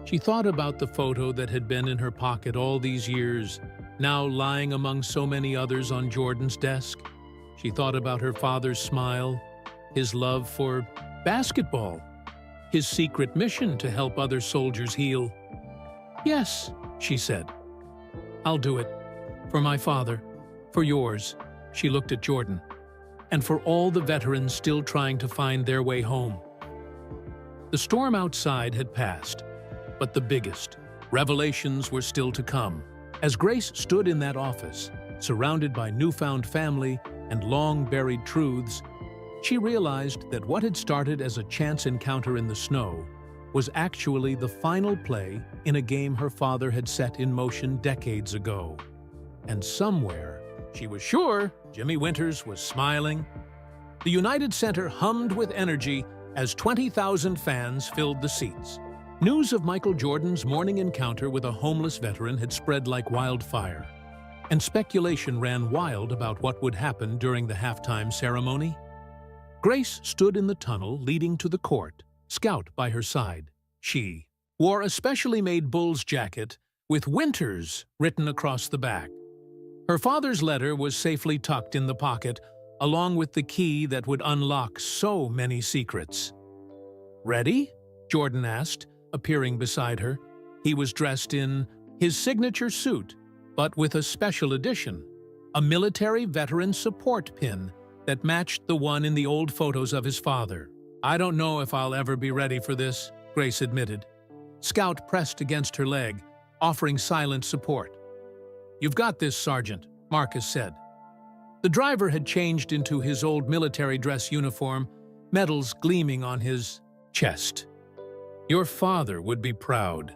She thought about the photo that had been in her pocket all these years, now lying among so many others on Jordan's desk. She thought about her father's smile, his love for basketball, his secret mission to help other soldiers heal. Yes, she said. I'll do it. For my father, for yours, she looked at Jordan, and for all the veterans still trying to find their way home. The storm outside had passed, but the biggest revelations were still to come. As Grace stood in that office, surrounded by newfound family and long-buried truths, she realized that what had started as a chance encounter in the snow was actually the final play in a game her father had set in motion decades ago. And somewhere, she was sure, Jimmy Winters was smiling. The United Center hummed with energy as 20,000 fans filled the seats. News of Michael Jordan's morning encounter with a homeless veteran had spread like wildfire, and speculation ran wild about what would happen during the halftime ceremony. Grace stood in the tunnel leading to the court, Scout by her side. She wore a specially made Bulls jacket with Winters written across the back. Her father's letter was safely tucked in the pocket, along with the key that would unlock so many secrets. "Ready?" Jordan asked, appearing beside her. He was dressed in his signature suit, but with a special addition, a military veteran support pin that matched the one in the old photos of his father. "I don't know if I'll ever be ready for this," Grace admitted. Scout pressed against her leg, offering silent support. "You've got this, Sergeant," Marcus said. The driver had changed into his old military dress uniform, medals gleaming on his chest. "Your father would be proud."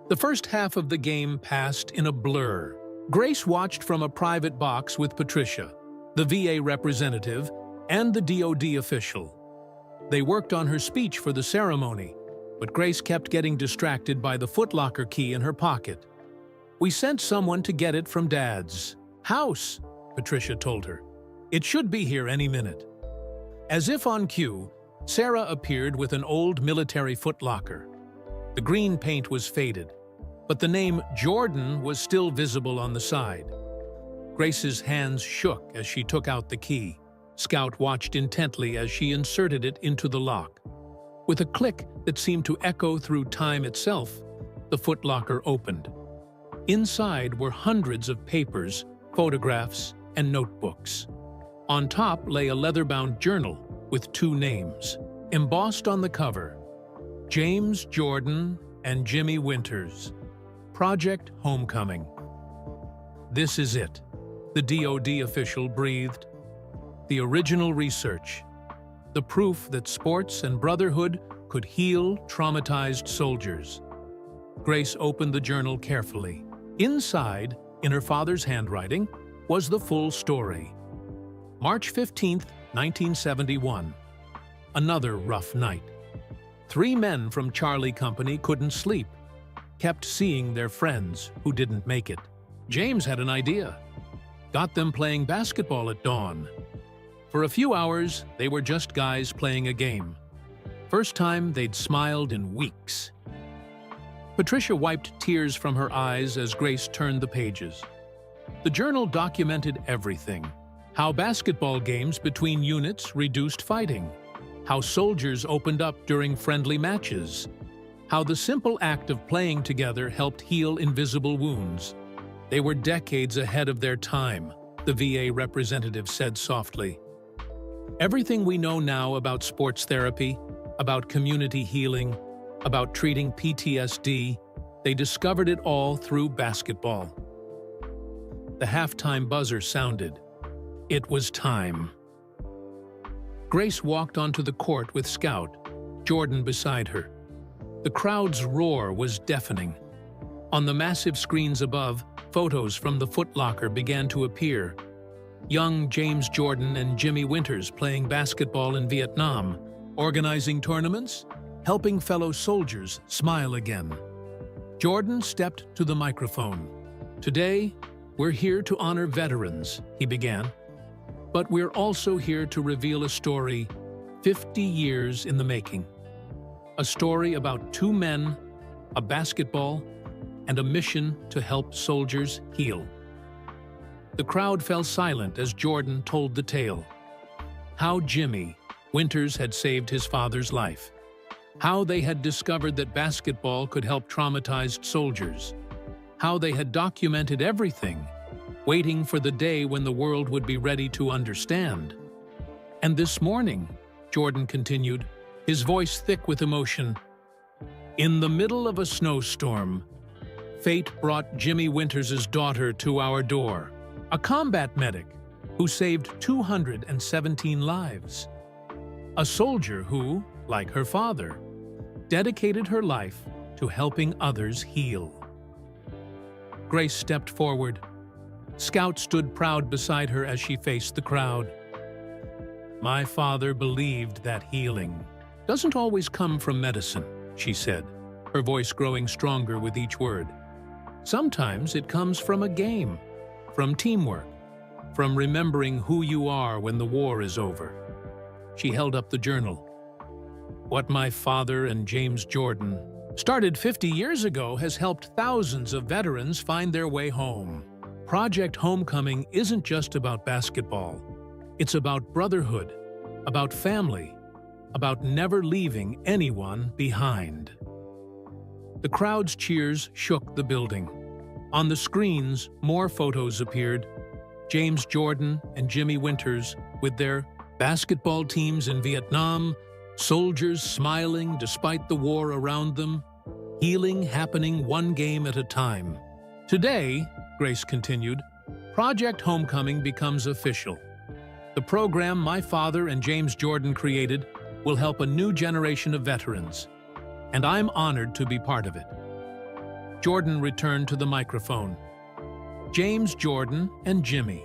The first half of the game passed in a blur. Grace watched from a private box with Patricia, the VA representative, and the DoD official. They worked on her speech for the ceremony, but Grace kept getting distracted by the footlocker key in her pocket. "We sent someone to get it from Dad's house," Patricia told her. "It should be here any minute." As if on cue, Sarah appeared with an old military footlocker. The green paint was faded, but the name Jordan was still visible on the side. Grace's hands shook as she took out the key. Scout watched intently as she inserted it into the lock. With a click that seemed to echo through time itself, the footlocker opened. Inside were hundreds of papers, photographs, and notebooks. On top lay a leather-bound journal with 2 names, embossed on the cover: James Jordan and Jimmy Winters. Project Homecoming. "This is it," the DoD official breathed. "The original research. The proof that sports and brotherhood could heal traumatized soldiers." Grace opened the journal carefully. Inside, in her father's handwriting, was the full story. March 15, 1971. Another rough night. 3 men from Charlie Company couldn't sleep, kept seeing their friends who didn't make it. James had an idea. Got them playing basketball at dawn. For a few hours, they were just guys playing a game. First time they'd smiled in weeks. Patricia wiped tears from her eyes as Grace turned the pages. The journal documented everything: how basketball games between units reduced fighting, how soldiers opened up during friendly matches, how the simple act of playing together helped heal invisible wounds. They were decades ahead of their time, the VA representative said softly. Everything we know now about sports therapy, about community healing, about treating PTSD, they discovered it all through basketball. The halftime buzzer sounded. It was time. Grace walked onto the court with Scout, Jordan beside her. The crowd's roar was deafening. On the massive screens above, photos from the footlocker began to appear. Young James Jordan and Jimmy Winters playing basketball in Vietnam, organizing tournaments, helping fellow soldiers smile again. Jordan stepped to the microphone. "Today, we're here to honor veterans," he began. "But we're also here to reveal a story 50 years in the making. A story about 2 men, a basketball, and a mission to help soldiers heal." The crowd fell silent as Jordan told the tale. How Jimmy Winters had saved his father's life. How they had discovered that basketball could help traumatized soldiers. How they had documented everything, waiting for the day when the world would be ready to understand. "And this morning," Jordan continued, his voice thick with emotion, "in the middle of a snowstorm, fate brought Jimmy Winters' daughter to our door, a combat medic who saved 217 lives. A soldier who, like her father, dedicated her life to helping others heal." Grace stepped forward. Scout stood proud beside her as she faced the crowd. "My father believed that healing doesn't always come from medicine," she said, her voice growing stronger with each word. "Sometimes it comes from a game, from teamwork, from remembering who you are when the war is over." She held up the journal. "What my father and James Jordan started 50 years ago has helped thousands of veterans find their way home. Project Homecoming isn't just about basketball. It's about brotherhood, about family, about never leaving anyone behind. The crowd's cheers shook the building. On the screens, more photos appeared. James Jordan and Jimmy Winters with their basketball teams in Vietnam, soldiers smiling despite the war around them, healing happening one game at a time. Today, Grace continued, Project Homecoming becomes official. The program my father and James Jordan created will help a new generation of veterans, and I'm honored to be part of it. Jordan returned to the microphone. James Jordan and Jimmy.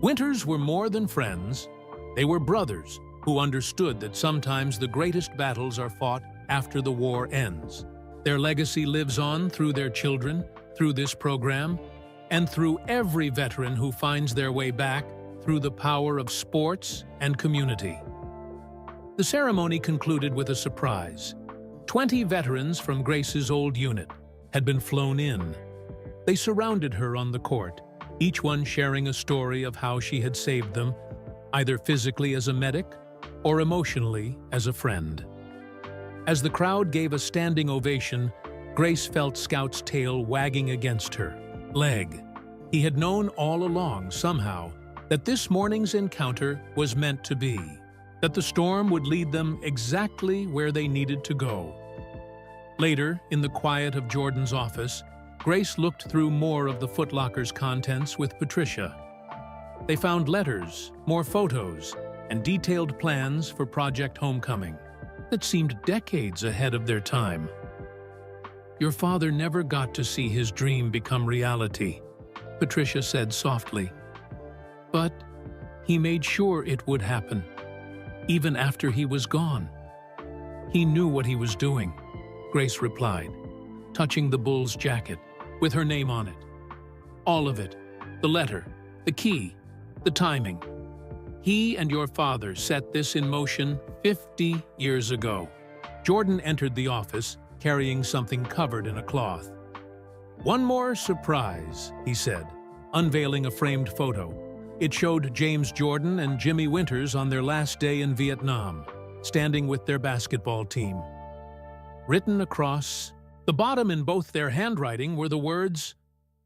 Winters were more than friends. They were brothers who understood that sometimes the greatest battles are fought after the war ends. Their legacy lives on through their children, through this program, and through every veteran who finds their way back through the power of sports and community. The ceremony concluded with a surprise. 20 veterans from Grace's old unit had been flown in. They surrounded her on the court, each one sharing a story of how she had saved them, either physically as a medic or emotionally as a friend. As the crowd gave a standing ovation, Grace felt Scout's tail wagging against her leg. He had known all along, somehow, that this morning's encounter was meant to be, that the storm would lead them exactly where they needed to go. Later, in the quiet of Jordan's office, Grace looked through more of the Foot Locker's contents with Patricia. They found letters, more photos, and detailed plans for Project Homecoming that seemed decades ahead of their time. Your father never got to see his dream become reality, Patricia said softly. But he made sure it would happen, even after he was gone. He knew what he was doing, Grace replied, touching the bull's jacket with her name on it. All of it, the letter, the key, the timing. He and your father set this in motion 50 years ago. Jordan entered the office carrying something covered in a cloth. One more surprise, he said, unveiling a framed photo. It showed James Jordan and Jimmy Winters on their last day in Vietnam, standing with their basketball team. Written across the bottom in both their handwriting were the words,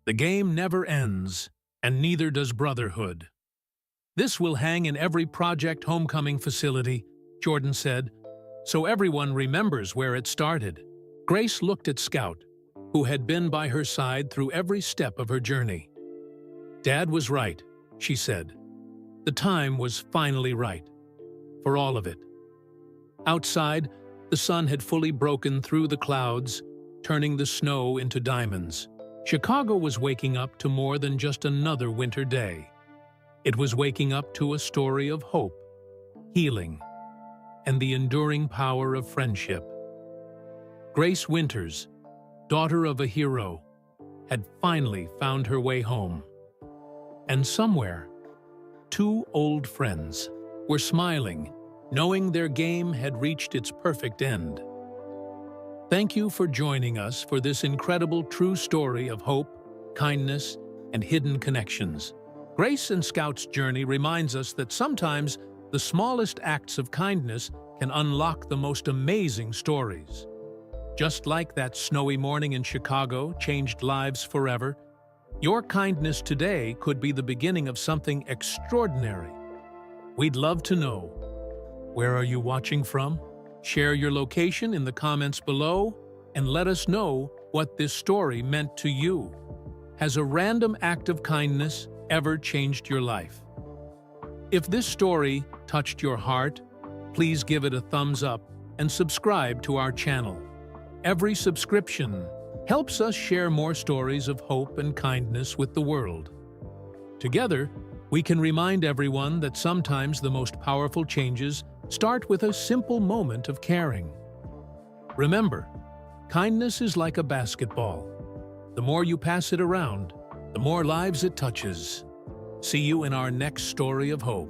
"The game never ends, and neither does brotherhood." This will hang in every Project Homecoming facility, Jordan said, so everyone remembers where it started. Grace looked at Scout, who had been by her side through every step of her journey. Dad was right, she said. The time was finally right. For all of it. Outside, the sun had fully broken through the clouds, turning the snow into diamonds. Chicago was waking up to more than just another winter day. It was waking up to a story of hope, healing, and the enduring power of friendship. Grace Winters, daughter of a hero, had finally found her way home. And somewhere, two old friends were smiling, knowing their game had reached its perfect end. Thank you for joining us for this incredible true story of hope, kindness, and hidden connections. Grace and Scout's journey reminds us that sometimes the smallest acts of kindness can unlock the most amazing stories. Just like that snowy morning in Chicago changed lives forever, your kindness today could be the beginning of something extraordinary. We'd love to know. Where are you watching from? Share your location in the comments below and let us know what this story meant to you. Has a random act of kindness ever changed your life? If this story touched your heart, please give it a thumbs up and subscribe to our channel. Every subscription helps us share more stories of hope and kindness with the world. Together, we can remind everyone that sometimes the most powerful changes start with a simple moment of caring. Remember, kindness is like a basketball. The more you pass it around, the more lives it touches. See you in our next story of hope.